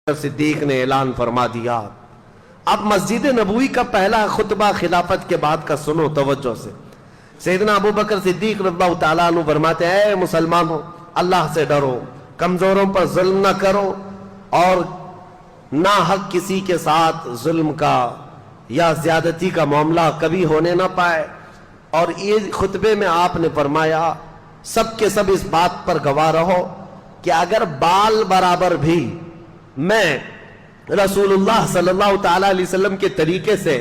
صدیق نے اعلان فرما دیا۔ اب مسجد نبوی کا پہلا خطبہ خلافت کے بعد کا سنو توجہ سے۔ سیدنا ابو بکر صدیق رضی اللہ تعالیٰ عنہ فرماتے ہیں، اے مسلمانوں، اللہ سے ڈرو، کمزوروں پر ظلم نہ کرو اور نہ حق کسی کے ساتھ ظلم کا یا زیادتی کا معاملہ کبھی ہونے نہ پائے۔ اور یہ خطبے میں آپ نے فرمایا، سب کے سب اس بات پر گواہ رہو کہ اگر بال برابر بھی میں رسول اللہ صلی اللہ تعالیٰ علیہ وسلم کے طریقے سے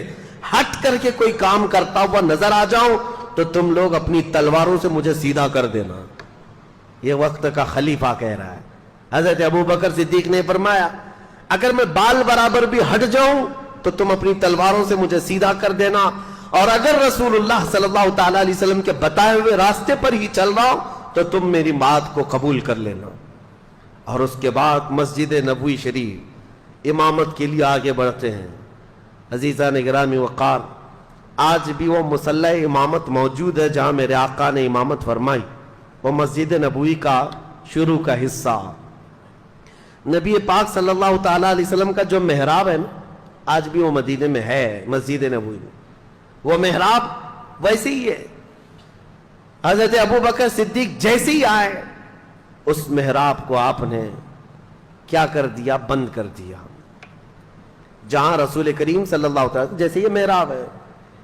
ہٹ کر کے کوئی کام کرتا ہوا نظر آ جاؤں تو تم لوگ اپنی تلواروں سے مجھے سیدھا کر دینا۔ یہ وقت کا خلیفہ کہہ رہا ہے۔ حضرت ابو بکر صدیق نے فرمایا، اگر میں بال برابر بھی ہٹ جاؤں تو تم اپنی تلواروں سے مجھے سیدھا کر دینا، اور اگر رسول اللہ صلی اللہ تعالیٰ علیہ وسلم کے بتائے ہوئے راستے پر ہی چل رہا ہوں تو تم میری بات کو قبول کر لینا۔ اور اس کے بعد مسجد نبوی شریف امامت کے لیے آگے بڑھتے ہیں۔ عزیزان گرامی وقار، آج بھی وہ مصلی امامت موجود ہے جہاں میرے آقا نے امامت فرمائی، وہ مسجد نبوی کا شروع کا حصہ۔ نبی پاک صلی اللہ تعالیٰ علیہ وسلم کا جو محراب ہے نا، آج بھی وہ مدینے میں ہے، مسجد نبوی میں وہ محراب ویسے ہی ہے۔ حضرت ابو بکر صدیق جیسے ہی آئے اس محراب کو آپ نے کیا کر دیا؟ بند کر دیا۔ جہاں رسول کریم صلی اللہ علیہ وسلم، جیسے یہ محراب ہے،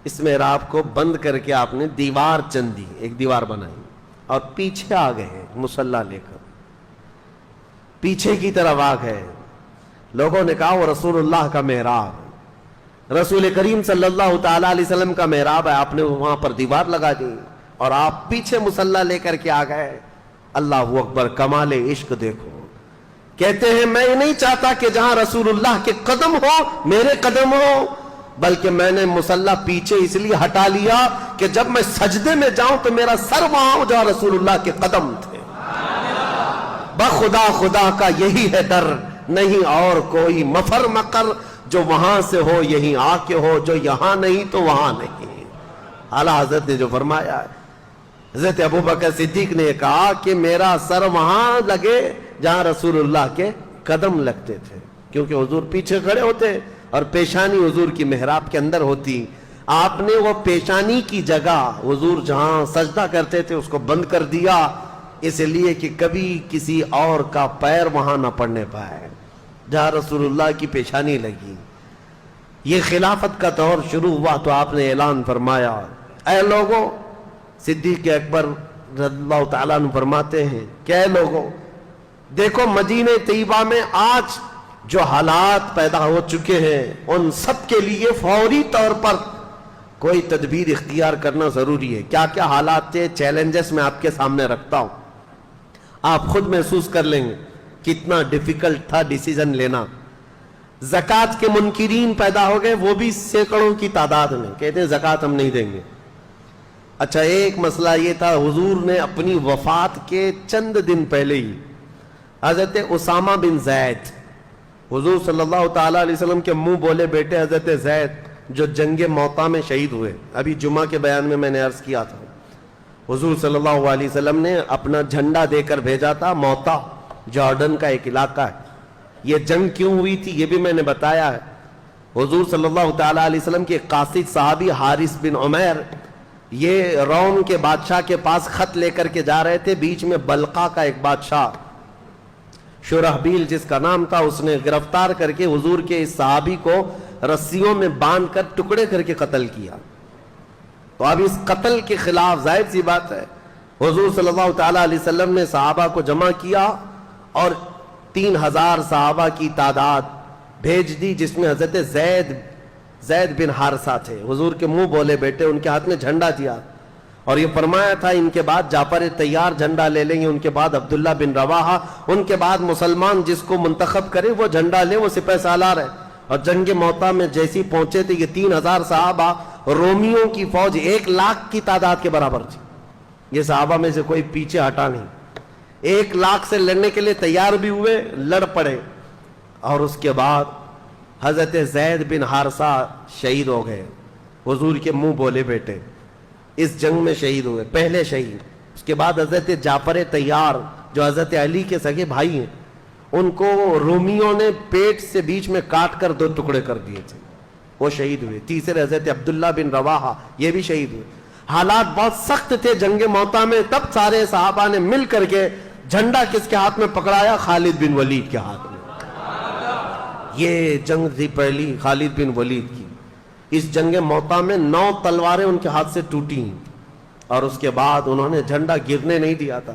اس محراب کو بند کر کے آپ نے دیوار چندی، ایک دیوار بنائی اور پیچھے آ گئے مصلی لے کر، پیچھے کی طرف آ گئے۔ لوگوں نے کہا وہ رسول اللہ کا محراب، رسول کریم صلی اللہ تعالیٰ علیہ وسلم کا محراب ہے، آپ نے وہاں پر دیوار لگا دی اور آپ پیچھے مصلی لے کر کے آ گئے۔ اللہ اکبر، کمال عشق دیکھو۔ کہتے ہیں میں نہیں چاہتا کہ جہاں رسول اللہ کے قدم ہو میرے قدم ہو، بلکہ میں نے مصلی پیچھے اس لیے ہٹا لیا کہ جب میں سجدے میں جاؤں تو میرا سر وہاں ہو جہاں رسول اللہ کے قدم تھے۔ بخدا خدا کا یہی ہے ڈر، نہیں اور کوئی مفر مقر، جو وہاں سے ہو یہیں آ کے ہو، جو یہاں نہیں تو وہاں نہیں۔ اعلیٰ حضرت نے جو فرمایا ہے، حضرت ابو بکر صدیق نے کہا کہ میرا سر وہاں لگے جہاں رسول اللہ کے قدم لگتے تھے، کیونکہ حضور پیچھے کھڑے ہوتے اور پیشانی حضور کی محراب کے اندر ہوتی۔ آپ نے وہ پیشانی کی جگہ حضور جہاں سجدہ کرتے تھے اس کو بند کر دیا، اس لیے کہ کبھی کسی اور کا پیر وہاں نہ پڑنے پائے جہاں رسول اللہ کی پیشانی لگی۔ یہ خلافت کا دور شروع ہوا تو آپ نے اعلان فرمایا، اے لوگوں، صدیق اکبر رضی اللہ تعالیٰ عنہ فرماتے ہیں کہ اے لوگوں، دیکھو مدینہ طیبہ میں آج جو حالات پیدا ہو چکے ہیں ان سب کے لیے فوری طور پر کوئی تدبیر اختیار کرنا ضروری ہے۔ کیا کیا حالات تھے، چیلنجز میں آپ کے سامنے رکھتا ہوں، آپ خود محسوس کر لیں گے کتنا ڈیفیکلٹ تھا ڈیسیزن لینا۔ زکوٰۃ کے منکرین پیدا ہو گئے، وہ بھی سینکڑوں کی تعداد میں، کہتے ہیں زکوٰۃ ہم نہیں دیں گے۔ اچھا، ایک مسئلہ یہ تھا، حضور نے اپنی وفات کے چند دن پہلے ہی حضرت اسامہ بن زید، حضور صلی اللہ تعالیٰ علیہ وسلم کے منہ بولے بیٹے حضرت زید جو جنگ موطا میں شہید ہوئے، ابھی جمعہ کے بیان میں نے عرض کیا تھا، حضور صلی اللہ علیہ وسلم نے اپنا جھنڈا دے کر بھیجا تھا۔ موطا جارڈن کا ایک علاقہ ہے۔ یہ جنگ کیوں ہوئی تھی یہ بھی میں نے بتایا ہے۔ حضور صلی اللہ تعالیٰ علیہ وسلم کے قاصد صحابی حارث بن عمیر، یہ روم کے بادشاہ کے پاس خط لے کر کے جا رہے تھے، بیچ میں بلقا کا ایک بادشاہ شرحبیل جس کا نام تھا، اس نے گرفتار کر کے حضور کے اس صحابی کو رسیوں میں باندھ کر ٹکڑے کر کے قتل کیا۔ تو اب اس قتل کے خلاف ظاہر سی بات ہے حضور صلی اللہ تعالیٰ علیہ وسلم نے صحابہ کو جمع کیا اور 3000 صحابہ کی تعداد بھیج دی، جس میں حضرت زید بن حارثہ تھے، حضور کے منہ بولے بیٹے، ان کے ہاتھ میں جھنڈا دیا اور یہ فرمایا تھا ان کے بعد جعفر طیار جھنڈا لے لیں گے، ان کے بعد عبداللہ بن رواحہ، ان کے بعد مسلمان جس کو منتخب کرے وہ جھنڈا لے، وہ سپہ سالار ہے۔ اور جنگ موطا میں جیسی پہنچے تھے یہ 3000 صحابہ، رومیوں کی فوج 1 لاکھ کی تعداد کے برابر تھی۔ یہ صحابہ میں سے کوئی پیچھے ہٹا نہیں، 1 لاکھ سے لڑنے کے لیے تیار بھی ہوئے، لڑ پڑے۔ اور اس کے بعد حضرت زید بن حارثہ شہید ہو گئے، حضور کے منہ بولے بیٹے اس جنگ میں شہید ہوئے، پہلے شہید۔ اس کے بعد حضرت جعفر طیار جو حضرت علی کے سگے بھائی ہیں، ان کو رومیوں نے پیٹ سے بیچ میں کاٹ کر 2 ٹکڑے کر دیے تھے، وہ شہید ہوئے۔ تیسرے حضرت عبداللہ بن رواحہ، یہ بھی شہید ہوئے۔ حالات بہت سخت تھے جنگ موطا میں، تب سارے صحابہ نے مل کر کے جھنڈا کس کے ہاتھ میں پکڑایا؟ خالد بن ولید کے ہاتھ میں۔ یہ جنگ تھی پہلی خالد بن ولید کی۔ اس جنگ موطا میں 9 تلواریں ان کے ہاتھ سے ٹوٹی، اور اس کے بعد انہوں نے جھنڈا گرنے نہیں دیا تھا۔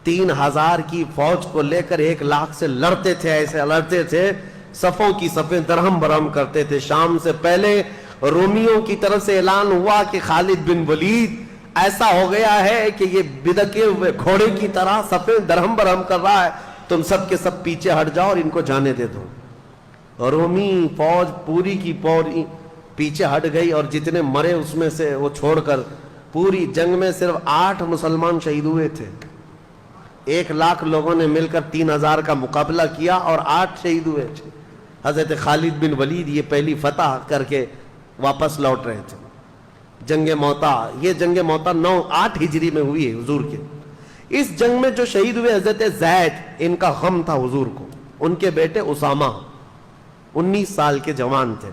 3000 کی فوج کو لے کر 1 لاکھ سے لڑتے تھے، ایسے لڑتے تھے، صفوں کی صفیں درہم برہم کرتے تھے۔ شام سے پہلے رومیوں کی طرف سے اعلان ہوا کہ خالد بن ولید ایسا ہو گیا ہے کہ یہ بدکے ہوئے گھوڑے کی طرح صفیں درہم برہم کر رہا ہے، تم سب کے سب پیچھے ہٹ جاؤ اور ان کو جانے دے دو۔ رومی فوج پوری کی پوری پیچھے ہٹ گئی، اور جتنے مرے اس میں سے وہ چھوڑ کر پوری جنگ میں صرف 8 مسلمان شہید ہوئے تھے۔ 1 لاکھ لوگوں نے مل کر 3000 کا مقابلہ کیا اور 8 شہید ہوئے تھے۔ حضرت خالد بن ولید یہ پہلی فتح کر کے واپس لوٹ رہے تھے۔ جنگ موطا، یہ جنگ موطا 8 ہجری میں ہوئی ہے حضور کے۔ اس جنگ میں جو شہید ہوئے حضرت زید، ان کا غم تھا حضور کو۔ ان کے بیٹے اسامہ 19 سال کے جوان تھے۔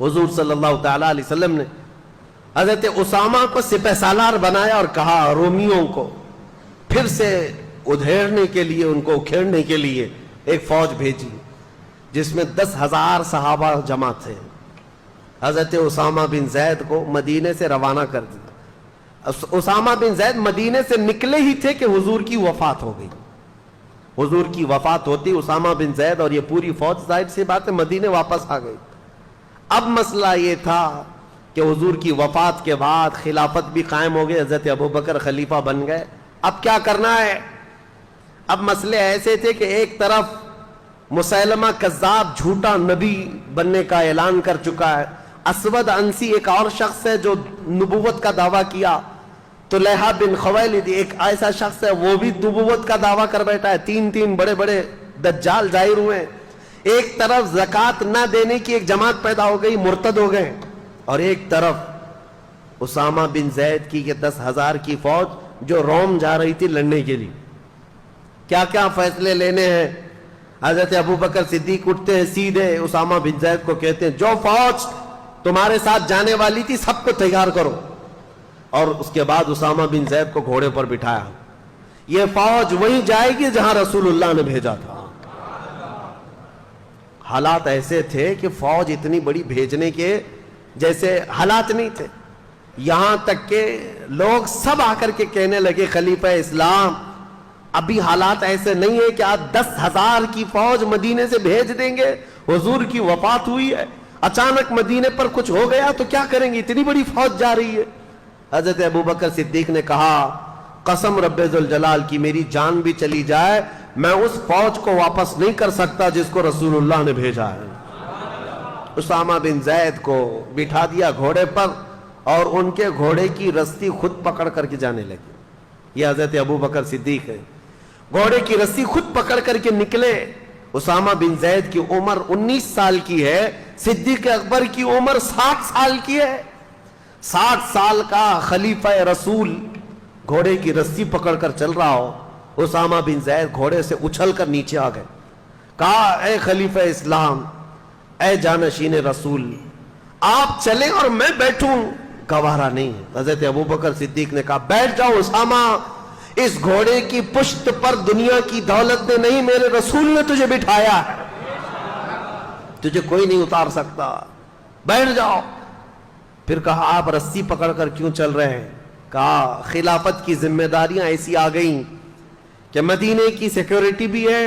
حضور صلی اللہ تعالی علیہ وسلم نے حضرت اسامہ کو سپہ سالار بنایا اور کہا رومیوں کو پھر سے ادھیڑنے کے لیے، ان کو اکھیڑنے کے لیے ایک فوج بھیجی جس میں 10,000 صحابہ جمع تھے۔ حضرت اسامہ بن زید کو مدینے سے روانہ کر دیا۔ اسامہ بن زید مدینے سے نکلے ہی تھے کہ حضور کی وفات ہو گئی۔ حضور کی وفات ہوتی اسامہ بن زید اور یہ پوری فوج ظاہر سی بات ہے مدینے واپس آ گئی۔ اب مسئلہ یہ تھا کہ حضور کی وفات کے بعد خلافت بھی قائم ہو گئی، حضرت ابوبکر خلیفہ بن گئے۔ اب کیا کرنا ہے؟ اب مسئلے ایسے تھے کہ ایک طرف مسیلمہ کذاب جھوٹا نبی بننے کا اعلان کر چکا ہے، اسود انسی ایک اور شخص ہے جو نبوت کا دعویٰ کیا، طلحہ بن خویلد ایک ایسا شخص ہے وہ بھی نبوت کا دعویٰ کر بیٹھا ہے، 3 بڑے بڑے دجال ظاہر ہوئے ہیں۔ ایک طرف زکوٰۃ نہ دینے کی ایک جماعت پیدا ہو گئی، مرتد ہو گئے، اور ایک طرف اسامہ بن زید کی یہ 10,000 کی فوج جو روم جا رہی تھی لڑنے کے لیے۔ کیا کیا فیصلے لینے ہیں؟ حضرت ابوبکر صدیق اٹھتے ہیں سیدھے اسامہ بن زید کو کہتے ہیں جو فوج تمہارے ساتھ جانے والی تھی سب کو تیار کرو، اور اس کے بعد اسامہ بن زید کو گھوڑے پر بٹھایا۔ یہ فوج وہیں جائے گی جہاں رسول اللہ نے بھیجا تھا۔ حالات ایسے تھے کہ فوج اتنی بڑی بھیجنے کے جیسے حالات نہیں تھے، یہاں تک کہ لوگ سب آ کر کے کہنے لگے خلیفہ اسلام ابھی حالات ایسے نہیں ہے کہ آپ 10,000 کی فوج مدینے سے بھیج دیں گے، حضور کی وفات ہوئی ہے، اچانک مدینے پر کچھ ہو گیا تو کیا کریں گے، اتنی بڑی فوج جا رہی ہے۔ حضرت ابوبکر صدیق نے کہا قسم رب ذوالجلال کی میری جان بھی چلی جائے میں اس فوج کو واپس نہیں کر سکتا جس کو رسول اللہ نے بھیجا ہے۔ اسامہ بن زید کو بٹھا دیا گھوڑے پر اور ان کے گھوڑے کی رسی خود پکڑ کر کے جانے لگے۔ یہ حضرت ابوبکر صدیق ہے، گھوڑے کی رسی خود پکڑ کر کے نکلے۔ اسامہ بن زید کی عمر 19 سال کی ہے، صدیق اکبر کی عمر 60 سال کی ہے۔ 60 سال کا خلیفہ رسول گھوڑے کی رسی پکڑ کر چل رہا ہو، اسامہ بن زید گھوڑے سے اچھل کر نیچے آ گئے۔ کہا اے خلیفہ اسلام، اے جانشین رسول، آپ چلیں اور میں بیٹھوں؟ گوارا نہیں۔ حضرت ابوبکر صدیق نے کہا بیٹھ جاؤ اسامہ، اس گھوڑے کی پشت پر دنیا کی دولت نے نہیں میرے رسول نے تجھے بٹھایا ہے، تجھے کوئی نہیں اتار سکتا، بیٹھ جاؤ۔ پھر کہا آپ رسی پکڑ کر کیوں چل رہے ہیں؟ کہا خلافت کی ذمہ داریاں ایسی آ گئیں کہ مدینے کی سیکیورٹی بھی ہے،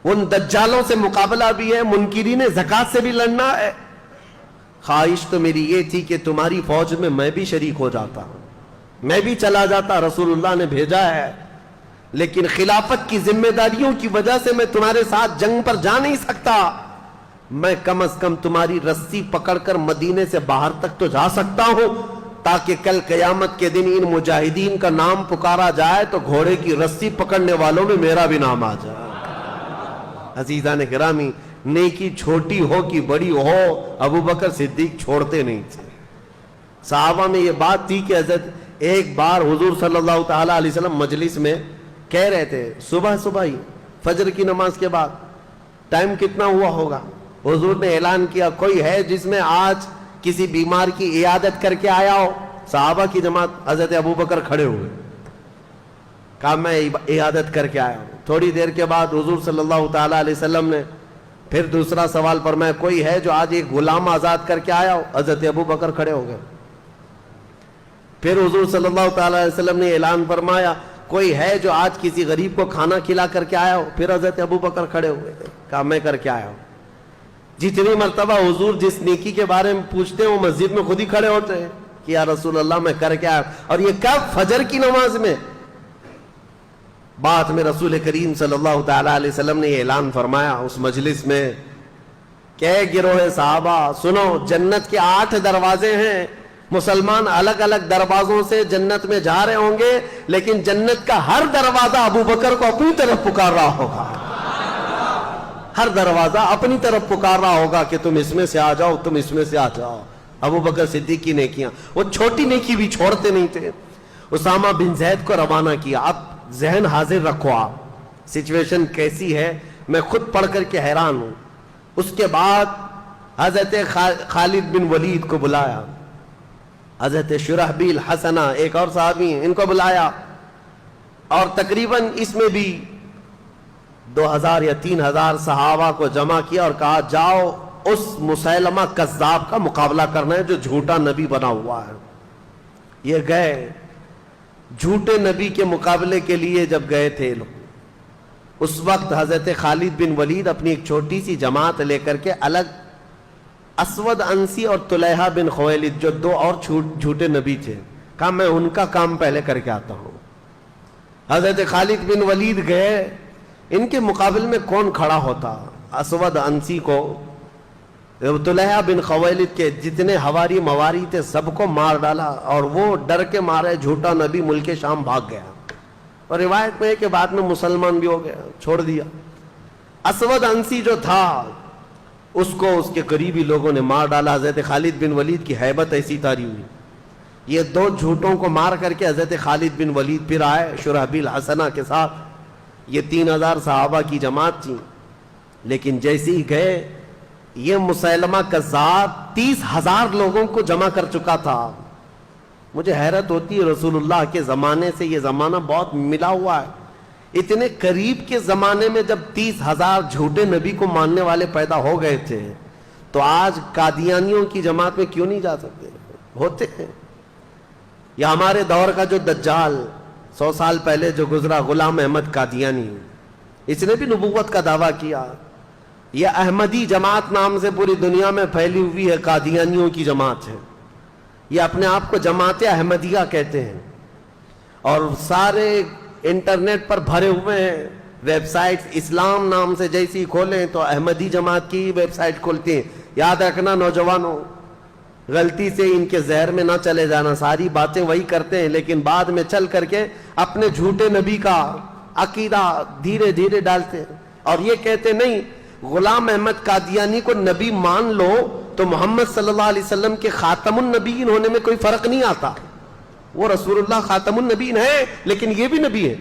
ان دجالوں سے مقابلہ بھی ہے، منکرین زکوٰۃ سے بھی لڑنا ہے۔ خواہش تو میری یہ تھی کہ تمہاری فوج میں بھی شریک ہو جاتا، میں بھی چلا جاتا، رسول اللہ نے بھیجا ہے، لیکن خلافت کی ذمہ داریوں کی وجہ سے میں تمہارے ساتھ جنگ پر جا نہیں سکتا، میں کم از کم تمہاری رسی پکڑ کر مدینے سے باہر تک تو جا سکتا ہوں تاکہ کل قیامت کے دن ان مجاہدین کا نام پکارا جائے تو گھوڑے کی رسی پکڑنے والوں میں میرا بھی نام آ جائے۔ عزیزان گرامی، نیکی چھوٹی ہو کہ بڑی ہو، ابوبکر صدیق چھوڑتے نہیں تھے۔ صحابہ میں یہ بات تھی کہ حضرت ایک بار حضور صلی اللہ تعالی علیہ وسلم مجلس میں کہہ رہے تھے صبح صبح ہی فجر کی نماز کے بعد ٹائم کتنا ہوا ہوگا؟ حضور نے اعلان کیا کوئی ہے جس میں آج کسی بیمار کی عیادت کر کے آیا ہو؟ صحابہ کی جماعت، حضرت ابو بکر کھڑے ہوئے، کہا میں عیادت کر کے آیا ہوں۔ تھوڑی دیر کے بعد حضور صلی اللہ تعالی علیہ وسلم نے پھر دوسرا سوال فرمایا کوئی ہے جو آج ایک غلام آزاد کر کے آیا ہو؟ حضرت ابو بکر کھڑے ہو گئے۔ پھر حضور صلی اللہ تعالی علیہ وسلم نے اعلان فرمایا کوئی ہے جو آج کسی غریب کو کھانا کھلا کر کے آیا ہو؟ پھر حضرت ابو بکر کھڑے ہوئے، کہا میں کر کے آیا ہوں۔ جتنی مرتبہ حضور جس نیکی کے بارے میں پوچھتے ہیں وہ مسجد میں خود ہی کھڑے ہوتے ہیں کہ یا رسول اللہ میں کر کے آیا، اور یہ کب؟ فجر کی نماز میں۔ بعد میں رسول کریم صلی اللہ تعالی علیہ وسلم نے یہ اعلان فرمایا اس مجلس میں کہ گروہ صحابہ سنو، جنت کے 8 دروازے ہیں، مسلمان الگ الگ دروازوں سے جنت میں جا رہے ہوں گے، لیکن جنت کا ہر دروازہ ابو بکر کو اپنی طرف پکار رہا ہوگا، ہر دروازہ اپنی طرف پکار رہا ہوگا کہ تم اس میں سے آ جاؤ، تم اس میں سے آ جاؤ۔ ابو بکر صدیق کی نیکیاں، وہ چھوٹی نیکی بھی چھوڑتے نہیں تھے۔ اسامہ بن زید کو روانہ کیا۔ اب ذہن حاضر رکھو، آپ سچویشن کیسی ہے میں خود پڑھ کر کے حیران ہوں۔ اس کے بعد حضرت خالد بن ولید کو بلایا، حضرت شرحبیل حسنہ ایک اور صحابی ہیں، ان کو بلایا، اور تقریباً اس میں بھی 2000 یا 3000 صحابہ کو جمع کیا اور کہا جاؤ اس مسیلمہ کذاب کا مقابلہ کرنا ہے جو جھوٹا نبی بنا ہوا ہے۔ یہ گئے جھوٹے نبی کے مقابلے کے لیے، جب گئے تھے لوگ، اس وقت حضرت خالد بن ولید اپنی ایک چھوٹی سی جماعت لے کر کے الگ اسود انسی اور طلحہ بن خویلد جو 2 اور جھوٹے نبی تھے، کہا میں ان کا کام پہلے کر کے آتا ہوں۔ حضرت خالد بن ولید گئے، ان کے مقابل میں کون کھڑا ہوتا؟ اسود انسی کو، طلحہ بن خویلد کے جتنے ہواری مواری تھے سب کو مار ڈالا، اور وہ ڈر کے مارے جھوٹا نبی ملک شام بھاگ گیا، اور روایت میں ہے کہ بعد میں مسلمان بھی ہو گیا، چھوڑ دیا۔ اسود انسی جو تھا اس کو اس کے قریبی لوگوں نے مار ڈالا۔ حضرت خالد بن ولید کی ہیبت ایسی طاری ہوئی، یہ 2 جھوٹوں کو مار کر کے حضرت خالد بن ولید پھر آئے شرحبیل حسنہ کے ساتھ۔ یہ 3000 صحابہ کی جماعت تھی، لیکن جیسے ہی گئے یہ مسیلمہ کذاب 30,000 لوگوں کو جمع کر چکا تھا۔ مجھے حیرت ہوتی ہے، رسول اللہ کے زمانے سے یہ زمانہ بہت ملا ہوا ہے، اتنے قریب کے زمانے میں جب 30,000 جھوٹے نبی کو ماننے والے پیدا ہو گئے تھے، تو آج قادیانیوں کی جماعت میں کیوں نہیں جا سکتے؟ ہوتے ہیں۔ یا ہمارے دور کا جو دجال 100 سال پہلے جو گزرا، غلام احمد قادیانی، اس نے بھی نبوت کا دعویٰ کیا۔ یہ احمدی جماعت نام سے پوری دنیا میں پھیلی ہوئی ہے، قادیانیوں کی جماعت ہے، یہ اپنے آپ کو جماعت احمدیہ کہتے ہیں، اور سارے انٹرنیٹ پر بھرے ہوئے ہیں ویب سائٹ، اسلام نام سے جیسی کھولیں تو احمدی جماعت کی ویب سائٹ کھولتی ہیں۔ یاد رکھنا نوجوانوں، غلطی سے ان کے زہر میں نہ چلے جانا، ساری باتیں وہی کرتے ہیں، لیکن بعد میں چل کر کے اپنے جھوٹے نبی کا عقیدہ دھیرے دھیرے ڈالتے ہیں، اور یہ کہتے نہیں غلام احمد قادیانی کو نبی مان لو تو محمد صلی اللہ علیہ وسلم کے خاتم النبیین ہونے میں کوئی فرق نہیں آتا، وہ رسول اللہ خاتم النبیین ہے، لیکن یہ بھی نبی ہے۔